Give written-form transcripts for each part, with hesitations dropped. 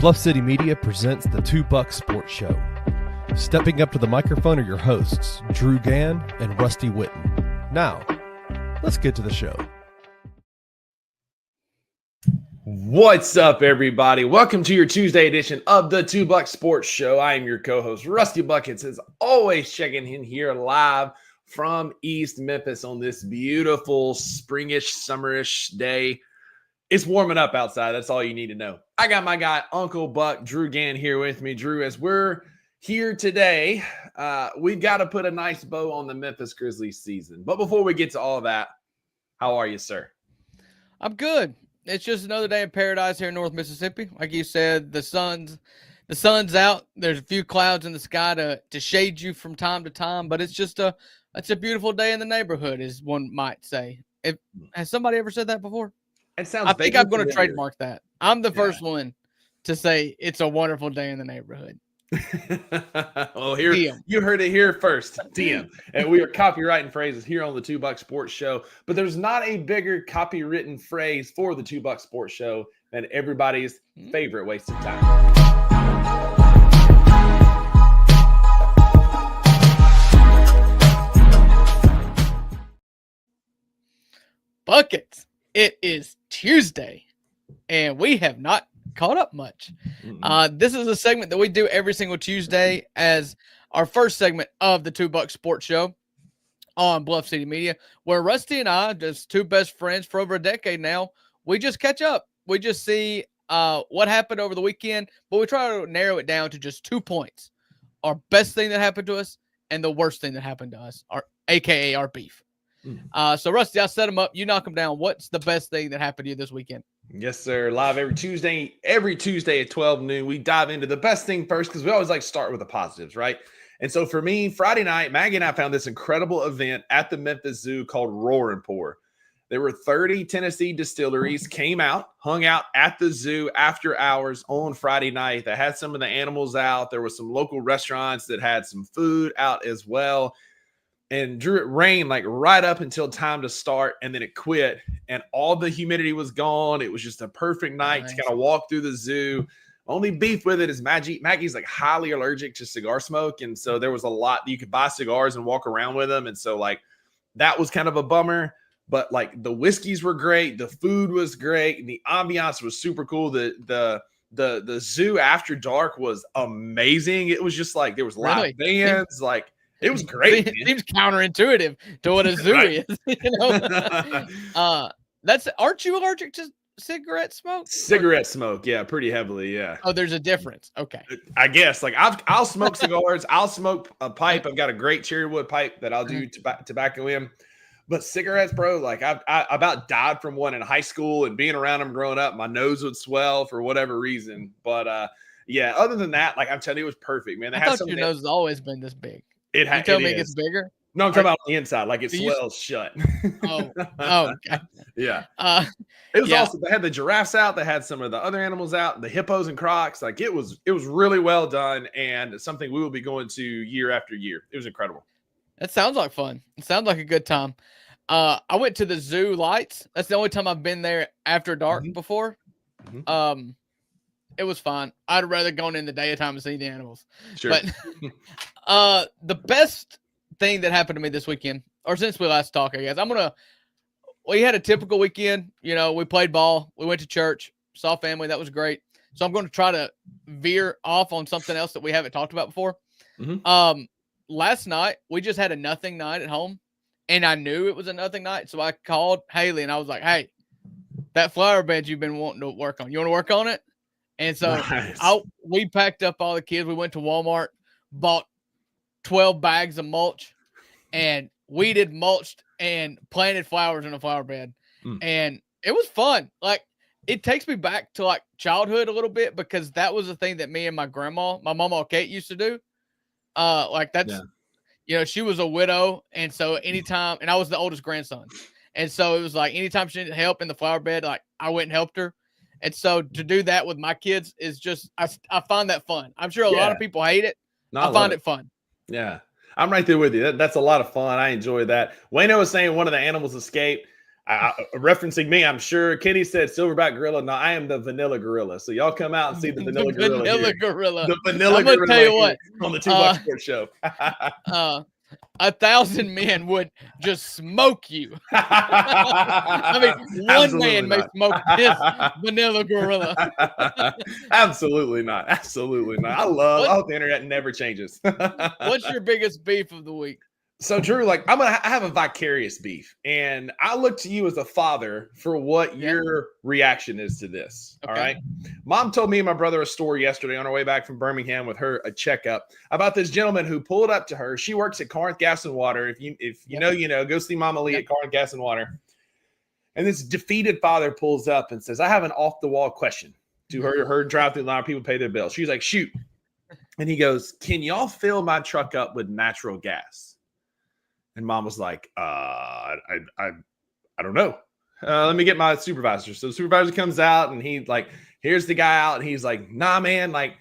Bluff City Media presents the Two Buck Sports Show. Stepping up to the microphone are your hosts, Drew Gann and Rusty Witten. Now, let's get to the show. What's up, everybody? Welcome to your Tuesday edition of the Two Buck Sports Show. I am your co-host, Rusty Buckets, as always, checking in here live from East Memphis on this beautiful springish, summerish day. It's warming up outside. That's all you need to know. I got my guy, Uncle Buck, Drew Gann, here with me. Drew, as we're here today, we've got to put a nice bow on the Memphis Grizzlies season. But before we get to all that, how are you, sir? I'm good. It's just another day in paradise here in North Mississippi. Like you said, the sun's out. There's a few clouds in the sky to shade you from time to time, but it's a beautiful day in the neighborhood, as one might say. Has somebody ever said that before? It sounds. I think I'm going to trademark that. I'm the first one to say it's a wonderful day in the neighborhood. Well, here you heard it here first, TM. And we are copywriting phrases here on the Two Buck Sports Show. But there's not a bigger copywritten phrase for the Two Buck Sports Show than everybody's favorite waste of time. Buckets. It is Tuesday, and we have not caught up much. This is a segment that we do every single Tuesday as our first segment of the Two Buck Sports Show on Bluff City Media, where Rusty and I, just two best friends for over a decade now, we just catch up. We just see what happened over the weekend, but we try to narrow it down to just 2 points. Our best thing that happened to us and the worst thing that happened to us, aka our beef. So, Rusty, I set them up. You knock them down. What's the best thing that happened to you this weekend? Yes, sir. Live every Tuesday at 12 noon. We dive into the best thing first because we always like to start with the positives, right? And so for me, Friday night, Maggie and I found this incredible event at the Memphis Zoo called Roar and Pour. There were 30 Tennessee distilleries came out, hung out at the zoo after hours on Friday night. They had some of the animals out. There were some local restaurants that had some food out as well. And Drew, it rained like right up until time to start, and then it quit, and all the humidity was gone. It was just a perfect night to kind of walk through the zoo. Only beef with it is Maggie's like highly allergic to cigar smoke, and so there was a lot you could buy cigars and walk around with them, and so like that was kind of a bummer. But like the whiskeys were great, the food was great, and the ambiance was super cool. The zoo after dark was amazing. It was just like there was live bands, like. It was great. It seems counterintuitive to what a zoo is. You know, aren't you allergic to cigarette smoke? Cigarette smoke, yeah, pretty heavily, yeah. Oh, there's a difference. Okay, I guess like I'll smoke cigars. I'll smoke a pipe. I've got a great cherry wood pipe that I'll do tobacco in. But cigarettes, bro, like I about died from one in high school, and being around them growing up, my nose would swell for whatever reason. But yeah, other than that, like I'm telling you, it was perfect, man. I thought your nose has always been this big. You tell me it gets bigger? No, I'm talking about on the inside, like it swells shut. Okay. Yeah. It was awesome. They had the giraffes out. They had some of the other animals out, the hippos and crocs. Like it was really well done, and something we will be going to year after year. It was incredible. That sounds like fun. It sounds like a good time. I went to the zoo lights. That's the only time I've been there after dark before. It was fine. I'd rather gone in the daytime and see the animals. Sure. But the best thing that happened to me this weekend, or since we last talked, I guess, we had a typical weekend. You know, we played ball. We went to church, saw family. That was great. So I'm going to try to veer off on something else that we haven't talked about before. Last night, we just had a nothing night at home, and I knew it was a nothing night. So I called Haley, and I was like, hey, that flower bed you've been wanting to work on, you want to work on it? And so we packed up all the kids. We went to Walmart, bought 12 bags of mulch, and weeded, mulched, and planted flowers in a flower bed. And it was fun. Like, it takes me back to, like, childhood a little bit because that was the thing that me and my mama Kate, used to do. You know, she was a widow, and so anytime – and I was the oldest grandson. And so it was like anytime she needed help in the flower bed, like, I went and helped her. And so to do that with my kids is just, I find that fun. I'm sure a lot of people hate it. I find it fun. Yeah. I'm right there with you. That's a lot of fun. I enjoy that. Wayno was saying one of the animals escaped. Referencing me, I'm sure Kenny said silverback gorilla. No, I am the vanilla gorilla. So y'all come out and see the vanilla gorilla. Vanilla gorilla. The vanilla I'm gonna gorilla tell you what, on the Two Buck Sports Show. 1,000 men would just smoke you. I mean, one man may smoke this vanilla gorilla. Absolutely not. Absolutely not. I hope the internet never changes. What's your biggest beef of the week? So Drew, like I have a vicarious beef, and I look to you as a father for what your reaction is to this. Okay. All right. Mom told me and my brother a story yesterday on our way back from Birmingham with her a checkup about this gentleman who pulled up to her. She works at Corinth Gas and Water. If you know, go see Mama Lee at Corinth Gas and Water. And this defeated father pulls up and says, I have an off the wall question to her drive-through line. People pay their bills. She's like, shoot. And he goes, can y'all fill my truck up with natural gas? And Mom was like, I don't know. Let me get my supervisor. So the supervisor comes out and he here's the guy out and he's like, nah, man, like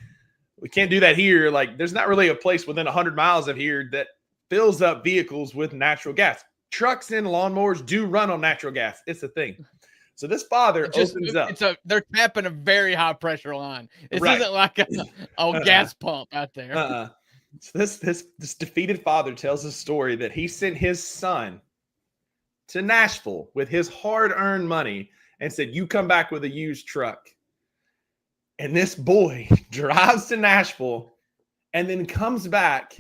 we can't do that here. Like there's not really a place within 100 miles of here that fills up vehicles with natural gas. Trucks and lawnmowers do run on natural gas. It's a thing. So this father opens up. They're tapping a very high pressure line. This isn't like a gas pump out there. So this defeated father tells a story that he sent his son to Nashville with his hard-earned money and said, you come back with a used truck. And this boy drives to Nashville and then comes back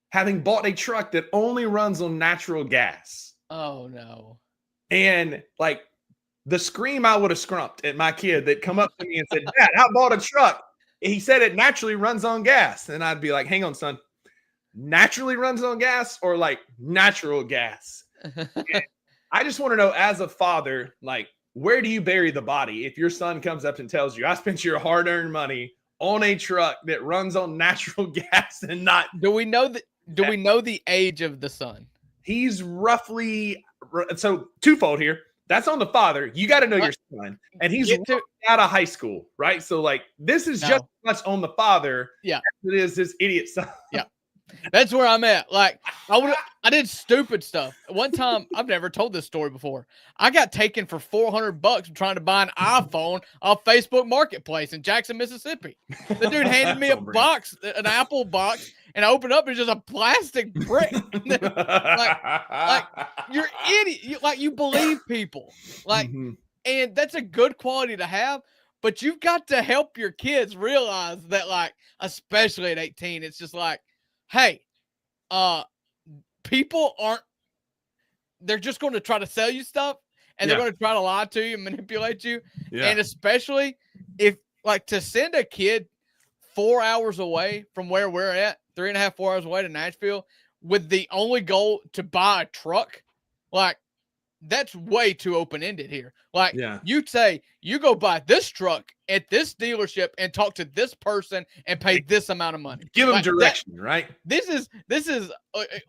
having bought a truck that only runs on natural gas. Oh, no. And like the scream I would have scrumped at my kid that come up to me and said, Dad, I bought a truck. He said it naturally runs on gas. And I'd be like, hang on, son. Naturally runs on gas or like natural gas? I just want to know, as a father, like, where do you bury the body if your son comes up and tells you, I spent your hard-earned money on a truck that runs on natural gas and not... Do we know the age of the son? He's roughly... So twofold here. That's on the father. You got to know your son. And he's out of high school, right? So, like, this is just as much on the father as it is this idiot son. Yeah. That's where I'm at. Like, I did stupid stuff. One time, I've never told this story before. I got taken for $400 trying to buy an iPhone off Facebook Marketplace in Jackson, Mississippi. The dude handed me a box, an Apple box, and I opened up and it's just a plastic brick. like you're idiot. You believe people. Like, and that's a good quality to have. But you've got to help your kids realize that, like, especially at 18, it's just like, hey, people they're just going to try to sell you stuff and they're going to try to lie to you and manipulate you. Yeah. And especially if, like, to send a kid 4 hours away from where we're at, 3.5, 4 hours away to Nashville with the only goal to buy a truck, like, that's way too open-ended here. Like, you'd say, you go buy this truck at this dealership and talk to this person and pay this amount of money. Give them direction, right? This is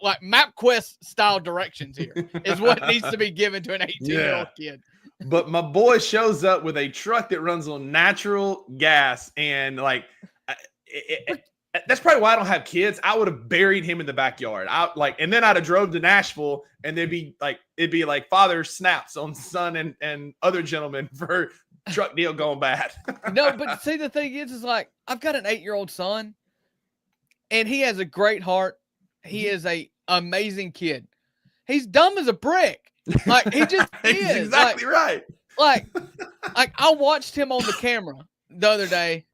like MapQuest style directions here is what needs to be given to an 18-year-old kid. But my boy shows up with a truck that runs on natural gas, and like, that's probably why I don't have kids. I would have buried him in the backyard. And then I'd have drove to Nashville, and it'd be like father snaps on son and other gentlemen for truck deal going bad. No, but see, the thing is like, I've got an 8-year-old son, and he has a great heart. He is a amazing kid. He's dumb as a brick. Like, he just is. Exactly right. Like I watched him on the camera the other day,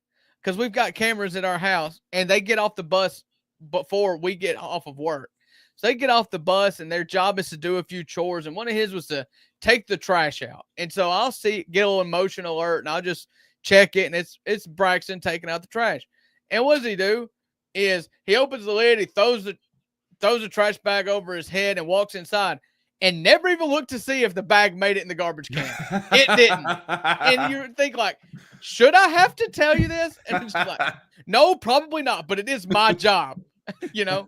because we've got cameras at our house, and they get off the bus before we get off of work. So they get off the bus, and their job is to do a few chores, and one of his was to take the trash out. And so I'll get a little emotion alert, and I'll just check it, and it's Braxton taking out the trash. And what does he do? Is he opens the lid, he throws the trash bag over his head and walks inside, and never even looked to see if the bag made it in the garbage can. It didn't. And you think, like, should I have to tell you this? And it's like, no, probably not, but it is my job, you know?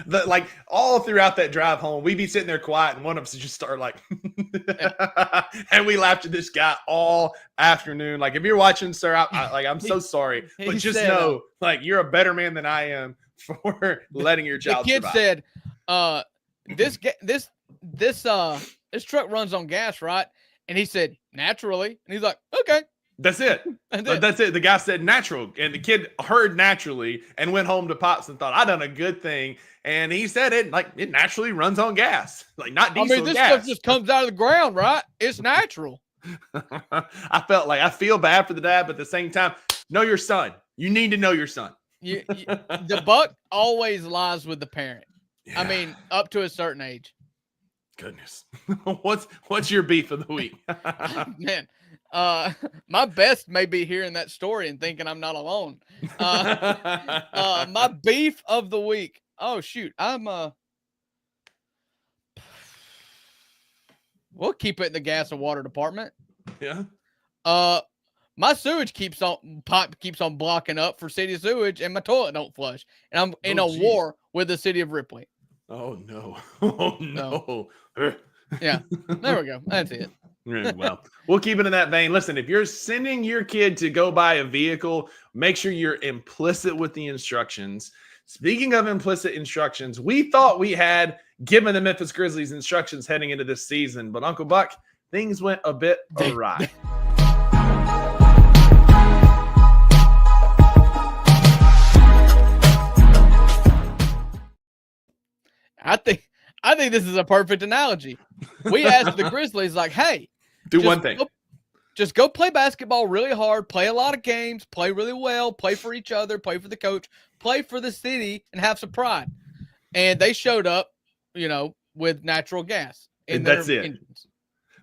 Like, all throughout that drive home, we'd be sitting there quiet, and one of us would just start like, and we laughed at this guy all afternoon. Like, if you're watching, sir, I'm so sorry, but just know, like, you're a better man than I am for letting your child survive. The kid said, this truck runs on gas, right? And he said, naturally. And he's like, okay. That's it. That's it. The guy said natural, and the kid heard naturally and went home to Pops and thought, I done a good thing. And he said it like it naturally runs on gas, like not diesel. I mean, this gas. stuff just comes out of the ground, right? It's natural. I feel bad for the dad, but at the same time, know your son. You need to know your son. The buck always lies with the parent. Yeah. I mean, up to a certain age. Goodness. What's your beef of the week? Man, my best may be hearing that story and thinking I'm not alone. My beef of the week. Oh shoot, we'll keep it in the gas and water department. Yeah. My sewage keeps on blocking up for city sewage, and my toilet don't flush, and I'm in a war with the city of Ripley. Oh no! Oh no! Yeah, there we go. That's it. Well, we'll keep it in that vein. Listen, if you're sending your kid to go buy a vehicle, make sure you're implicit with the instructions. Speaking of implicit instructions, we thought we had given the Memphis Grizzlies instructions heading into this season, but Uncle Buck, things went a bit awry. I think this is a perfect analogy. We asked the Grizzlies, like, hey, do one thing. Just go play basketball really hard, play a lot of games, play really well, play for each other, play for the coach, play for the city, and have some pride. And they showed up, with natural gas. And that's it. Engines.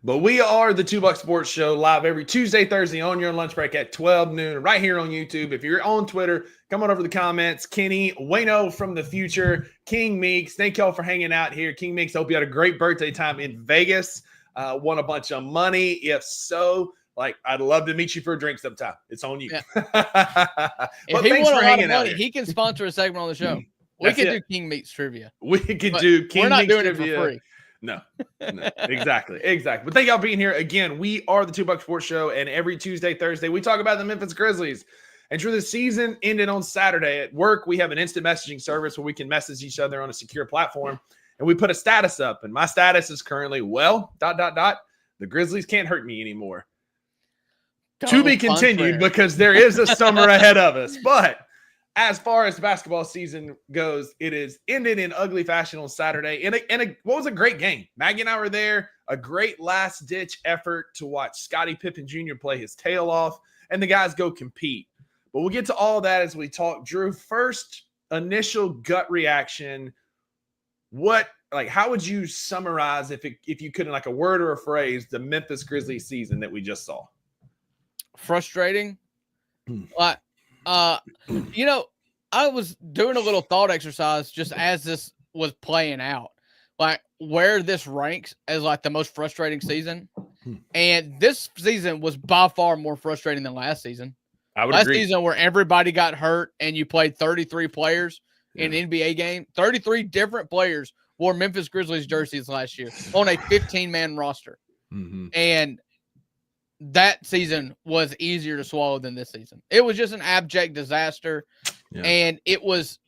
But we are the $2 Sports Show, live every Tuesday, Thursday on your lunch break at 12 noon, right here on YouTube. If you're on Twitter, come on over to the comments. Kenny, Wayno from the future, King Meeks, thank y'all for hanging out here. King Meeks, hope you had a great birthday time in Vegas. Won a bunch of money. If so, I'd love to meet you for a drink sometime. It's on you. Yeah. If he won a lot of money, he can sponsor a segment on the show. We could do King Meeks trivia. We could do King Meeks trivia. We're not doing it for free. No, exactly. But thank y'all being here again. We are the $2 Sports Show, and every Tuesday, Thursday, we talk about the Memphis Grizzlies. And the season ended on Saturday. At work, we have an instant messaging service where we can message each other on a secure platform, and we put a status up. And my status is currently, the Grizzlies can't hurt me anymore. To be continued, because there is a summer ahead of us. But as far as the basketball season goes, it is ended in ugly fashion on Saturday. And what was a great game. Maggie and I were there. A great last-ditch effort to watch Scottie Pippen Jr. play his tail off, and the guys go compete. But we'll get to all that as we talk. Drew, first initial gut reaction. How would you summarize, if you could, in a word or a phrase, the Memphis Grizzlies season that we just saw? Frustrating. I was doing a little thought exercise just as this was playing out, where this ranks as the most frustrating season. And this season was by far more frustrating than last season. I would agree. Last season where everybody got hurt and you played 33 players in an NBA game, 33 different players wore Memphis Grizzlies jerseys last year on a 15-man roster. Mm-hmm. And that season was easier to swallow than this season. It was just an abject disaster. Yeah. And it was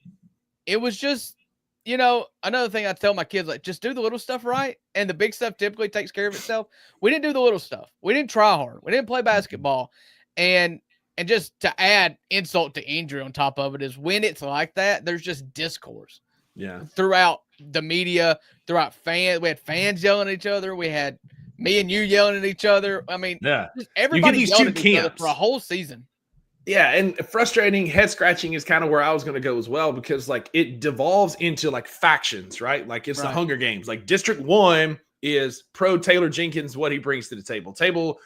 just, another thing I tell my kids, just do the little stuff right. And the big stuff typically takes care of itself. We didn't do the little stuff. We didn't try hard. We didn't play basketball. And just to add insult to injury on top of it is when it's like that, there's just discourse. Yeah. Throughout the media, throughout fans. We had fans yelling at each other. We had me and you yelling at each other. I mean, just everybody yelling at each other for a whole season. Yeah, and frustrating, head-scratching is kind of where I was going to go as well, because it devolves into factions, right? It's the Hunger Games. District 1 is pro Taylor Jenkins, what he brings to the table.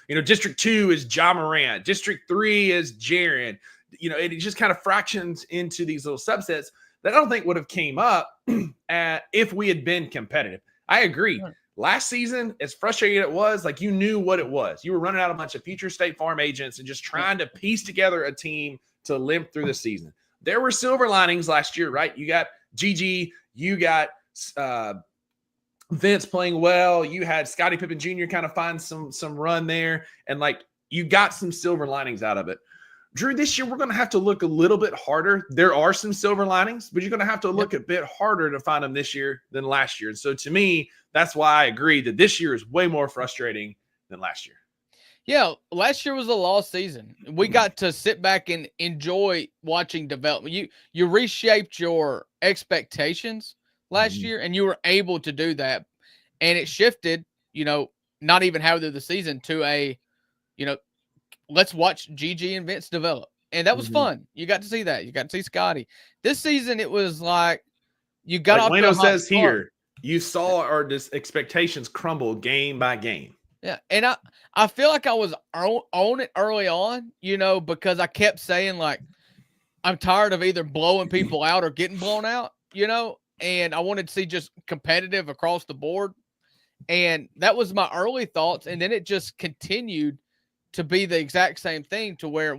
District 2 is Ja Morant. District 3 is Jaren. It just kind of fractions into these little subsets that I don't think would have came up if we had been competitive. I agree. Right. Last season, as frustrating it was, you knew what it was. You were running out a bunch of future State Farm agents and just trying to piece together a team to limp through the season. There were silver linings last year, right? You got Gigi, you got Vince playing well. You had Scottie Pippen Jr. kind of find some run there, and you got some silver linings out of it. Drew, this year we're going to have to look a little bit harder. There are some silver linings, but you're going to have to look a bit harder to find them this year than last year. And so to me, that's why I agree that this year is way more frustrating than last year. Yeah, last year was a lost season. We got to sit back and enjoy watching development. You reshaped your expectations last year, and you were able to do that. And it shifted, not even halfway through the season to a, let's watch Gigi and Vince develop. And that was fun. You got to see that. You got to see Scotty. This season, it was like you got off to a hot says start. Here, you saw our expectations crumble game by game. Yeah, and I feel like I was on it early on, because I kept saying, like, I'm tired of either blowing people out or getting blown out, and I wanted to see just competitive across the board. And that was my early thoughts, and then it just continued to be the exact same thing to where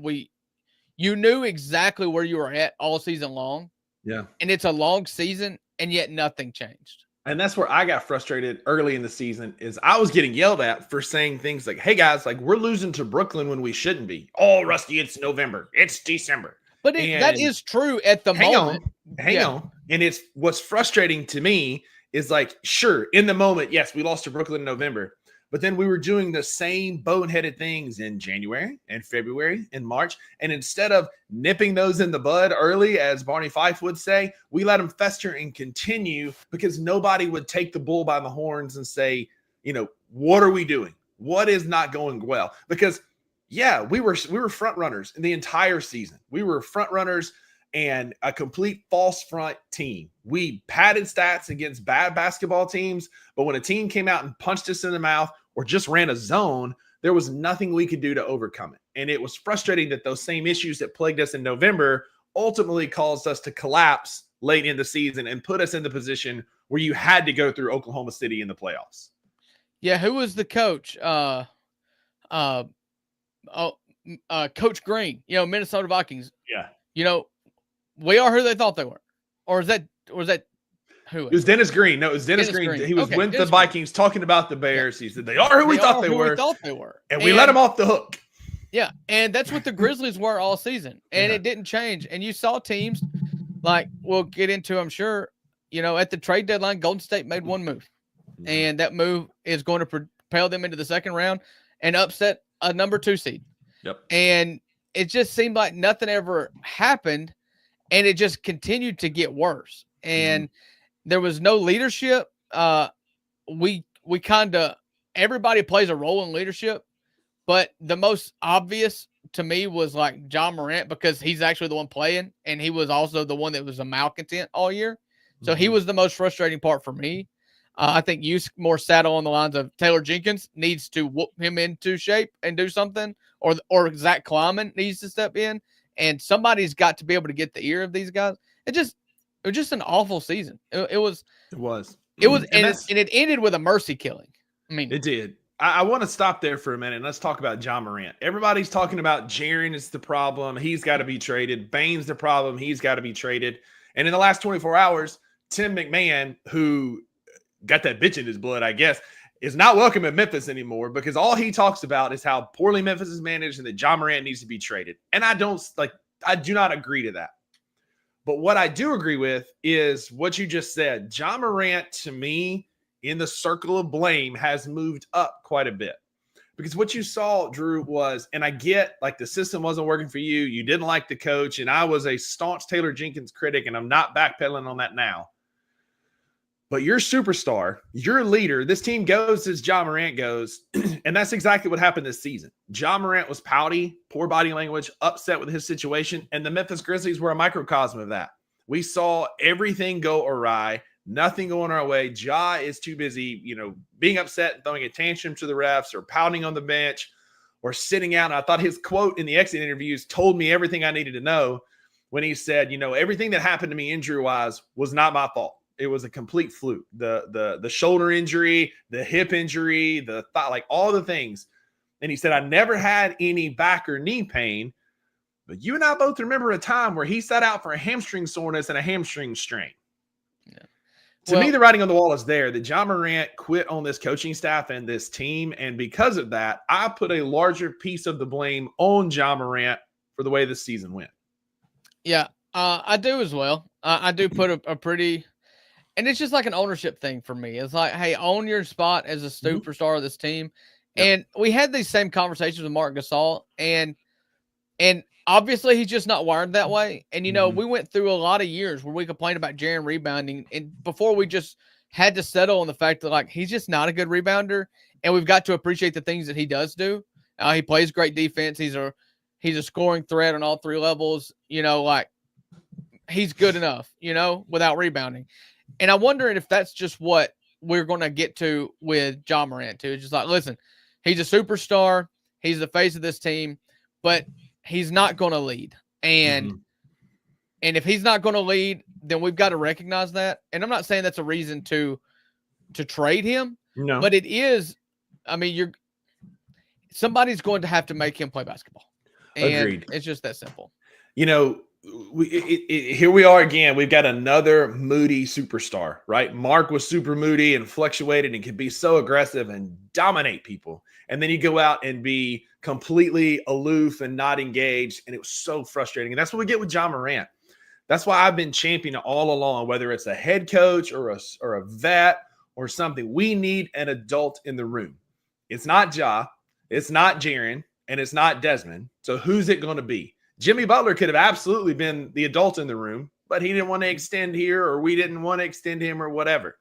you knew exactly where you were at all season long. Yeah. And it's a long season, and yet nothing changed. And that's where I got frustrated early in the season is I was getting yelled at for saying things like, hey, guys, like we're losing to Brooklyn when we shouldn't be. Oh, Rusty, it's November. It's December. But that is true at the moment. Hang on. And it's what's frustrating to me is like, sure, in the moment, yes, we lost to Brooklyn in November. But then we were doing the same boneheaded things in January and February and March. And instead of nipping those in the bud early, as Barney Fife would say, we let them fester and continue because nobody would take the bull by the horns and say, what are we doing? What is not going well? Because, yeah, we were front runners in the entire season. We were front runners and a complete false front team. We padded stats against bad basketball teams, but when a team came out and punched us in the mouth, or just ran a zone, there was nothing we could do to overcome it. And it was frustrating that those same issues that plagued us in November ultimately caused us to collapse late in the season and put us in the position where you had to go through Oklahoma City in the playoffs. Yeah, who was the coach? Coach Green, Minnesota Vikings. Yeah. We are who they thought they were. Or is that who? It was Dennis Green. No, it was Dennis Green. He was with the Vikings talking about the Bears. He said, they are who we thought they were. And we let them off the hook. Yeah, and that's what the Grizzlies were all season. And it didn't change. And you saw teams like we'll get into, I'm sure, at the trade deadline, Golden State made one move. And that move is going to propel them into the second round and upset a number 2 seed. Yep. And it just seemed like nothing ever happened. And it just continued to get worse. And there was no leadership. We kind of everybody plays a role in leadership, but the most obvious to me was like Ja Morant because he's actually the one playing, and he was also the one that was a malcontent all year. So he was the most frustrating part for me. I think you more sat on the lines of Taylor Jenkins needs to whoop him into shape and do something, or Zach Kleiman needs to step in, and somebody's got to be able to get the ear of these guys. It was just an awful season. It was, and it ended with a mercy killing. I mean, it did. I want to stop there for a minute and let's talk about Ja Morant. Everybody's talking about Jaren is the problem. He's got to be traded. Bane's the problem. He's got to be traded. And in the last 24 hours, Tim McMahon, who got that bitch in his blood, I guess, is not welcome at Memphis anymore because all he talks about is how poorly Memphis is managed and that Ja Morant needs to be traded. And I do not agree to that. But what I do agree with is what you just said. Ja Morant, to me, in the circle of blame, has moved up quite a bit. Because what you saw, Drew, was, and I get, like, the system wasn't working for you. You didn't like the coach, and I was a staunch Taylor Jenkins critic, and I'm not backpedaling on that now. But your superstar, your leader, this team goes as Ja Morant goes, and that's exactly what happened this season. Ja Morant was pouty, poor body language, upset with his situation, and the Memphis Grizzlies were a microcosm of that. We saw everything go awry, nothing going our way. Ja is too busy, being upset and throwing a tantrum to the refs or pouting on the bench or sitting out. And I thought his quote in the exit interviews told me everything I needed to know when he said, everything that happened to me injury-wise was not my fault. It was a complete fluke. The shoulder injury, the hip injury, the thigh, like all the things. And he said, I never had any back or knee pain, but you and I both remember a time where he sat out for a hamstring soreness and a hamstring strain. Yeah. To me, the writing on the wall is there that Ja Morant quit on this coaching staff and this team. And because of that, I put a larger piece of the blame on Ja Morant for the way this season went. Yeah, I do as well. I do put a pretty, and it's just like an ownership thing for me. It's like, hey, own your spot as a superstar of this team. Yep. And we had these same conversations with Mark Gasol, and obviously he's just not wired that way. And, you know, we went through a lot of years where we complained about Jaren rebounding, and before we just had to settle on the fact that, like, he's just not a good rebounder, and we've got to appreciate the things that he does do. He plays great defense. He's a scoring threat on all three levels. You know, like, he's good enough, you know, without rebounding. And I'm wondering if that's just what we're going to get to with Ja Morant too. It's just like, listen, he's a superstar. He's the face of this team, but he's not going to lead. And if he's not going to lead, then we've got to recognize that. And I'm not saying that's a reason to trade him. No. But it is, I mean, somebody's going to have to make him play basketball. And Agreed. It's just that simple. You know, here we are again. We've got another moody superstar, right? Mark was super moody and fluctuated and could be so aggressive and dominate people. And then you go out and be completely aloof and not engaged. And it was so frustrating. And that's what we get with Ja Morant. That's why I've been championing all along, whether it's a head coach or a vet or something. We need an adult in the room. It's not Ja, it's not Jaren, and it's not Desmond. So who's it going to be? Jimmy Butler could have absolutely been the adult in the room, but he didn't want to extend here, or we didn't want to extend him, or whatever.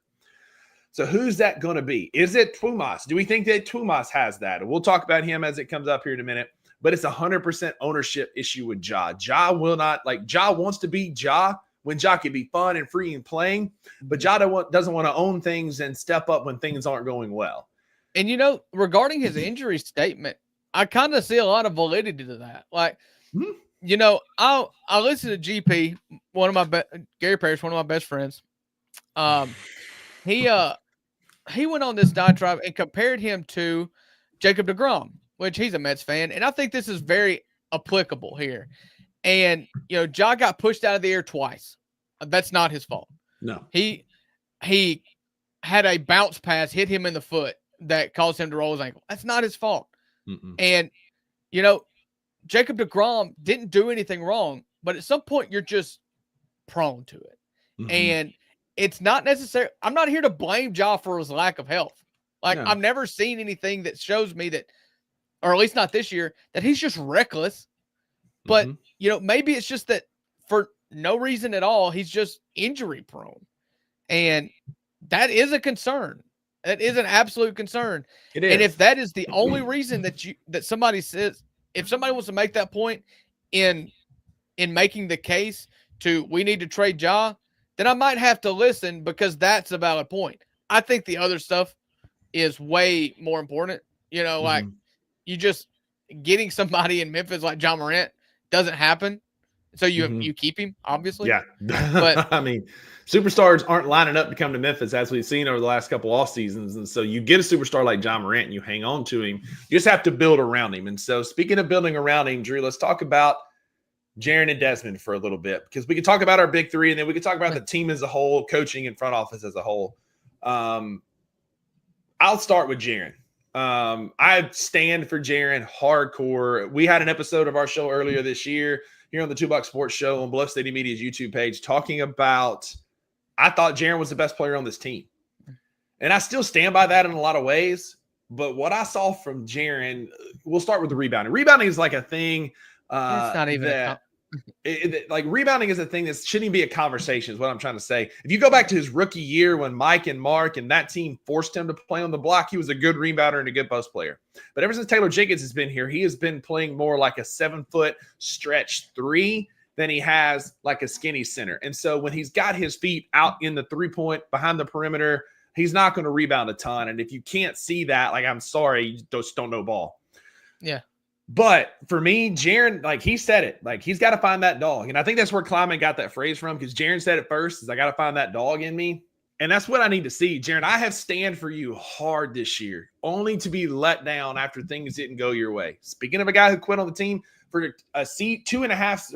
So who's that going to be? Is it Twumasi? Do we think that Twumasi has that? We'll talk about him as it comes up here in a minute, but it's 100% ownership issue with Ja. Ja will not, like, Ja wants to be Ja when Ja can be fun and free and playing, but Ja doesn't want to own things and step up when things aren't going well. And, you know, regarding his injury statement, I kind of see a lot of validity to that. Like, you know, I listen to GP, Gary Parrish, one of my best friends. He went on this diatribe and compared him to Jacob deGrom, which he's a Mets fan, and I think this is very applicable here. And, you know, Ja got pushed out of the air twice. That's not his fault. No. He had a bounce pass hit him in the foot that caused him to roll his ankle. That's not his fault. And, you know, Jacob deGrom didn't do anything wrong, but at some point you're just prone to it. And it's not necessary. I'm not here to blame Ja for his lack of health. Like, no. I've never seen anything that shows me that, or at least not this year, that he's just reckless. But, you know, maybe it's just that for no reason at all, he's just injury prone. And that is a concern. That is an absolute concern. It is. And if that is the only reason that somebody says, if somebody wants to make that point in making the case to we need to trade Ja, then I might have to listen, because that's a valid point. I think the other stuff is way more important. You know, like you just getting somebody in Memphis like Ja Morant doesn't happen. So you keep him, obviously. Yeah. But I mean, superstars aren't lining up to come to Memphis, as we've seen over the last couple off seasons. And so you get a superstar like Ja Morant and you hang on to him. You just have to build around him. And so speaking of building around him, Drew, let's talk about Jaren and Desmond for a little bit, because we could talk about our big three, and then we could talk about the team as a whole, coaching and front office as a whole. I'll start with Jaren. I stand for Jaren hardcore. We had an episode of our show earlier this year here on the 2 Buck Sports Show on Bluff City Media's YouTube page, talking about, I thought Jaren was the best player on this team. And I still stand by that in a lot of ways. But what I saw from Jaren, we'll start with the rebounding. Rebounding is like a thing. It's not even like rebounding is a thing that shouldn't even be a conversation, is what I'm trying to say. If you go back to his rookie year when Mike and Mark and that team forced him to play on the block, he was a good rebounder and a good post player. But ever since Taylor Jenkins has been here, he has been playing more like a 7-foot stretch 3 than he has like a skinny center. And so when he's got his feet out in the 3-point behind the perimeter, he's not going to rebound a ton. And if you can't see that, like, I'm sorry, you just don't know ball. Yeah. But for me, Jaren, like, he said it, like, he's got to find that dog. And I think that's where Kleiman got that phrase from, because Jaren said it first, is I got to find that dog in me. And that's what I need to see. Jaren, I have stand for you hard this year, only to be let down after things didn't go your way. Speaking of a guy who quit on the team for a season and a half,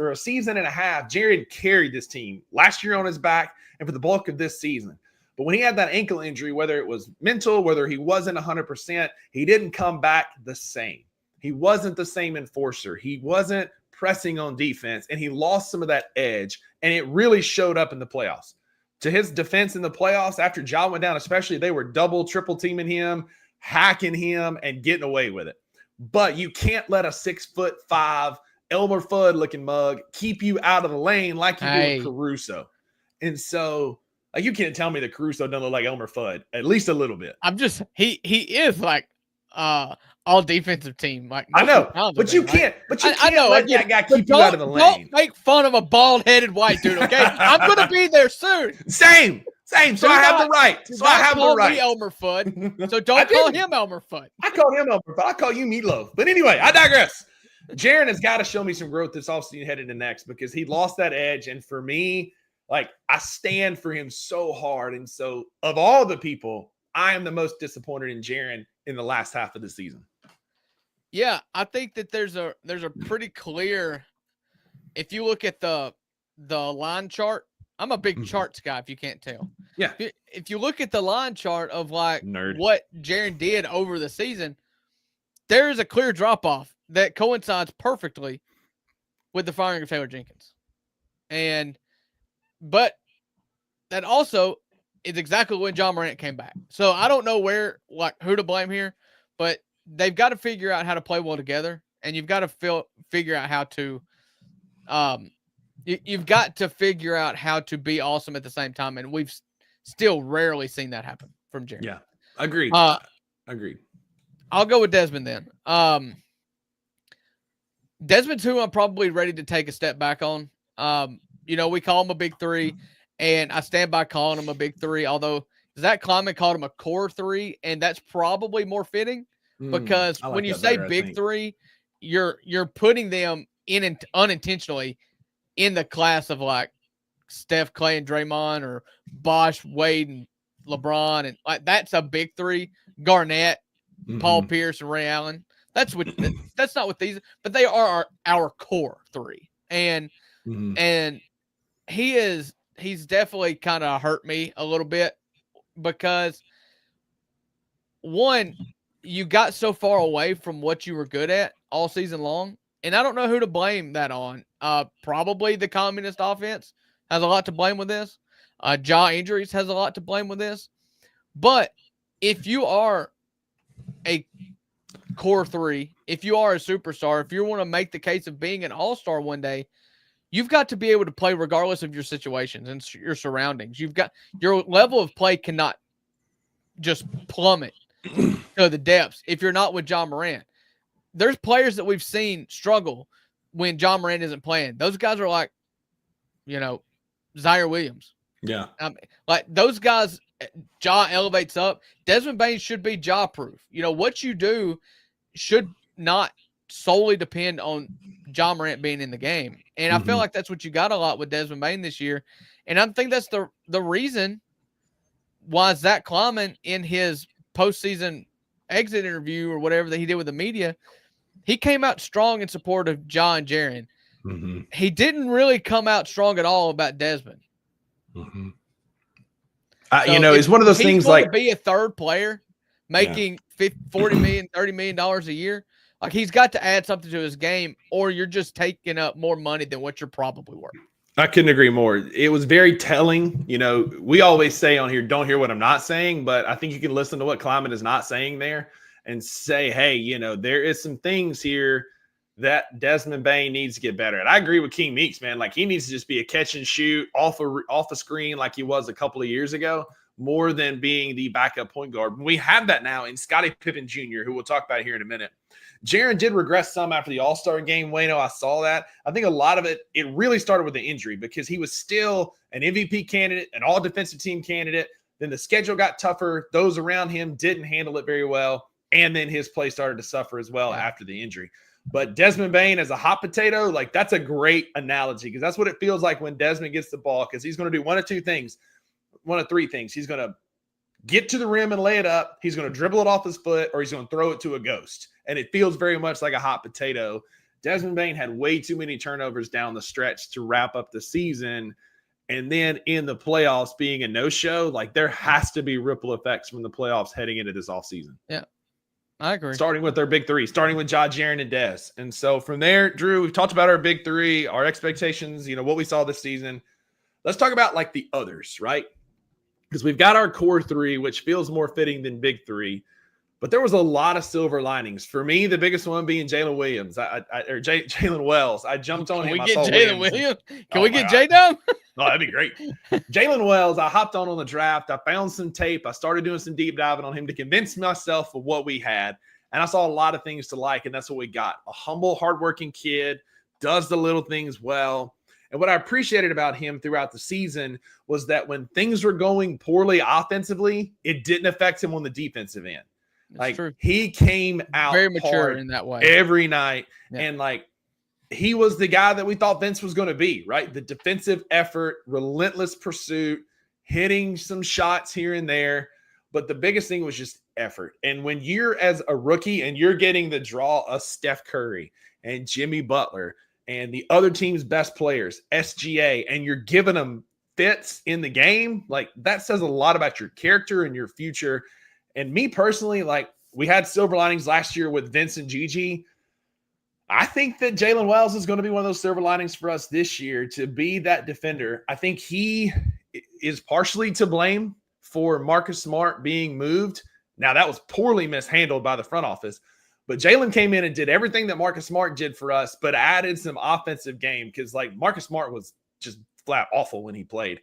Jaren carried this team last year on his back and for the bulk of this season. But when he had that ankle injury, whether it was mental, whether he wasn't 100%, he didn't come back the same. He wasn't the same enforcer. He wasn't pressing on defense, and he lost some of that edge, and it really showed up in the playoffs. To his defense in the playoffs, after Ja went down especially, they were double, triple teaming him, hacking him, and getting away with it. But you can't let a 6'5" Elmer Fudd looking mug keep you out of the lane like you do with Caruso. And so, like, you can't tell me that Caruso doesn't look like Elmer Fudd, at least a little bit. He is like all defensive team. Like, I know, but you can't let that guy keep you out of the lane. Don't make fun of a bald-headed white dude, okay? I'm gonna be there soon. Same. So I have the right. So I have the right. Me Elmer Fudd. So don't call him Elmer Fudd. I call him Elmer Fudd. I call you Meatloaf. But anyway, I digress. Jaren has got to show me some growth this offseason headed to next, because he lost that edge. And for me, like, I stand for him so hard. And so of all the people, I am the most disappointed in Jaren in the last half of the season. Yeah, I think that there's a pretty clear, if you look at the line chart, I'm a big charts guy, if you can't tell. Yeah. If you look at the line chart of like what Jaren did over the season, there is a clear drop-off that coincides perfectly with the firing of Taylor Jenkins. But that also is exactly when John Morant came back. So I don't know who to blame here, but they've got to figure out how to play well together, and you've got to figure out how to you've got to figure out how to be awesome at the same time, and we've still rarely seen that happen from Jaren. Yeah, agreed. Agreed. I'll go with Desmond then. Desmond's who I'm probably ready to take a step back on. We call him a big three, and I stand by calling him a big three, although Zach Kleiman called him a core three, and that's probably more fitting because when you say big three, you're putting them in unintentionally in the class of like Steph, Clay, and Draymond, or Bosh, Wade, and LeBron, and like that's a big three. Garnett, Paul Pierce, and Ray Allen. That's not what these, but they are our core three. And he's definitely kind of hurt me a little bit because one, you got so far away from what you were good at all season long. And I don't know who to blame that on. Probably the communist offense has a lot to blame with this. Ja injuries has a lot to blame with this. But if you are a core three, if you are a superstar, if you want to make the case of being an all-star one day, you've got to be able to play regardless of your situations and your surroundings. You've got your level of play cannot just plummet to the depths if you're not with John Morant. There's players that we've seen struggle when John Morant isn't playing. Those guys are like, Zaire Williams. Yeah. Like those guys, Ja elevates up. Desmond Bane should be Ja-proof. What you do should not solely depend on John Morant being in the game. And I feel like that's what you got a lot with Desmond Bane this year. And I think that's the reason why Zach Kleiman in his postseason exit interview or whatever that he did with the media, he came out strong in support of Ja and Jaren. He didn't really come out strong at all about Desmond. It's one of those things like be a third player making $40 million, $30 million a year. Like he's got to add something to his game, or you're just taking up more money than what you're probably worth. I couldn't agree more. It was very telling. We always say on here, don't hear what I'm not saying, but I think you can listen to what Kleiman is not saying there and say, hey, there is some things here that Desmond Bane needs to get better at. I agree with King Meeks, man. Like he needs to just be a catch and shoot off a screen like he was a couple of years ago, more than being the backup point guard. We have that now in Scottie Pippen Jr., who we'll talk about here in a minute. Jaren did regress some after the All-Star game. Wayno, I saw that. I think a lot of it really started with the injury because he was still an MVP candidate, an all-defensive team candidate. Then the schedule got tougher. Those around him didn't handle it very well. And then his play started to suffer as well after the injury. But Desmond Bane as a hot potato, like that's a great analogy because that's what it feels like when Desmond gets the ball because he's going to do one of three things. He's going to get to the rim and lay it up. He's going to dribble it off his foot, or he's going to throw it to a ghost. And it feels very much like a hot potato. Desmond Bane had way too many turnovers down the stretch to wrap up the season. And then in the playoffs being a no-show, like there has to be ripple effects from the playoffs heading into this offseason. Yeah. I agree. Starting with their big three, starting with Ja, Jaren, and Des. And so from there, Drew, we've talked about our big three, our expectations, what we saw this season. Let's talk about like the others, right? Because we've got our core three, which feels more fitting than big three. But there was a lot of silver linings. For me, the biggest one being Jalen Williams, Jalen Wells. I jumped on him. Can we get Jalen Williams? Can we get J Dub? Oh, that'd be great. Jalen Wells, I hopped on the draft. I found some tape. I started doing some deep diving on him to convince myself of what we had. And I saw a lot of things to like, and that's what we got. A humble, hardworking kid, does the little things well. And what I appreciated about him throughout the season was that when things were going poorly offensively, it didn't affect him on the defensive end. That's true. He came out very mature in that way every night. Yeah. And he was the guy that we thought Vince was going to be, right? The defensive effort, relentless pursuit, hitting some shots here and there. But the biggest thing was just effort. And when you're as a rookie and you're getting the draw of Steph Curry and Jimmy Butler and the other team's best players, SGA, and you're giving them fits in the game, that says a lot about your character and your future. And me personally, we had silver linings last year with Vince and Gigi. I think that Jalen Wells is going to be one of those silver linings for us this year to be that defender. I think he is partially to blame for Marcus Smart being moved. Now, that was poorly mishandled by the front office. But Jalen came in and did everything that Marcus Smart did for us, but added some offensive game because, Marcus Smart was just flat awful when he played.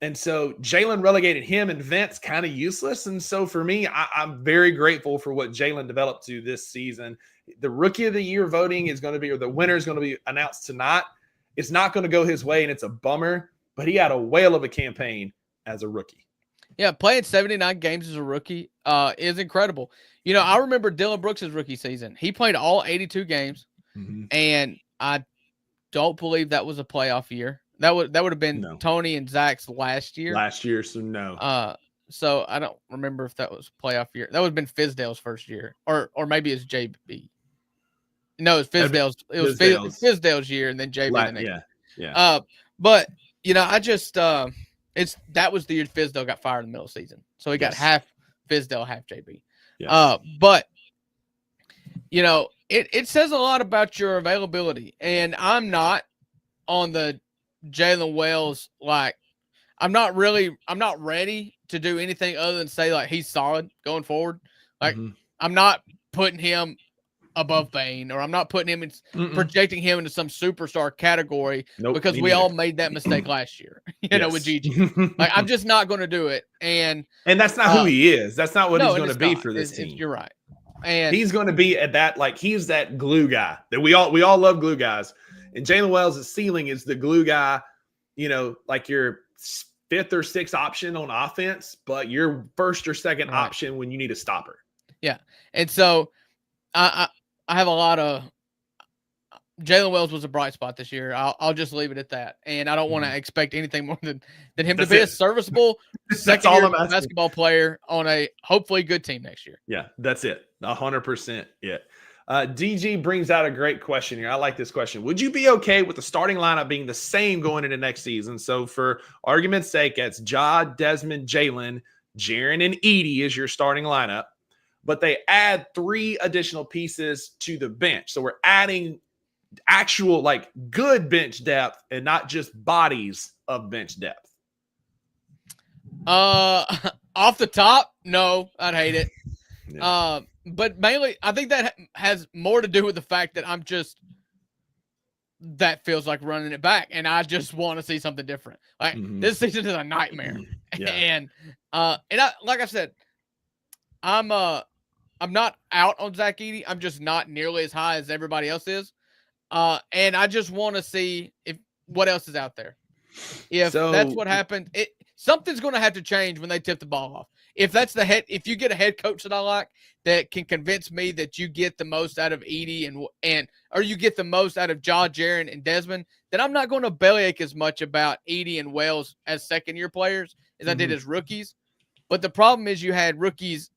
And so Jalen relegated him and Vince kind of useless. And so for me, I'm very grateful for what Jalen developed to this season. The Rookie of the Year voting is going to be, or the winner is going to be announced tonight. It's not going to go his way, and it's a bummer, but he had a whale of a campaign as a rookie. Yeah, playing 79 games as a rookie is incredible. I remember Dylan Brooks' rookie season. He played all 82 games, and I don't believe that was a playoff year. That would have been Tony and Zach's last year. So no. So I don't remember if that was playoff year. That would have been Fizdale's first year, or maybe it's JB. No, it's Fizdale's. It was Fizdale's year, and then JB the next. Yeah. But I just that was the year Fizdale got fired in the middle of the season, so he got half Fizdale, half JB. Yes. But it says a lot about your availability, and I'm not on the Jalen Wells, I'm not ready to do anything other than say he's solid going forward. I'm not putting him above Bane, or I'm not putting him in projecting him into some superstar category because we all made that mistake last year, with Gigi. I'm just not going to do it. And that's not who he is. That's not what he's going to be for this team. You're right. And he's going to be at that, he's that glue guy that we all love glue guys. And Jalen Wells' ceiling is the glue guy, your fifth or sixth option on offense, but your first or second option when you need a stopper. Yeah. And so I have a lot of Jalen Wells was a bright spot this year. I'll just leave it at that. And I don't want to expect anything more than him to be a serviceable second-year basketball player on a hopefully good team next year. Yeah, that's it. 100%. Yeah. DG brings out a great question here. I like this question. Would you be okay with the starting lineup being the same going into next season? So for argument's sake, it's Ja, Desmond, Jalen, Jaren, and Edie is your starting lineup, but they add 3 additional pieces to the bench. So we're adding actual good bench depth and not just bodies of bench depth. Off the top, no, I'd hate it. Yeah. But mainly, I think that has more to do with the fact that that feels like running it back, and I just want to see something different. This season is a nightmare, and like I said, I'm not out on Zach Edey. I'm just not nearly as high as everybody else is, and I just want to see what else is out there. If that's what happened, something's going to have to change when they tip the ball off. If you get a head coach that I like that can convince me that you get the most out of Edey or you get the most out of Ja, Jaren, and Desmond, then I'm not going to bellyache as much about Edey and Wells as second-year players as I did as rookies. But the problem is you had rookies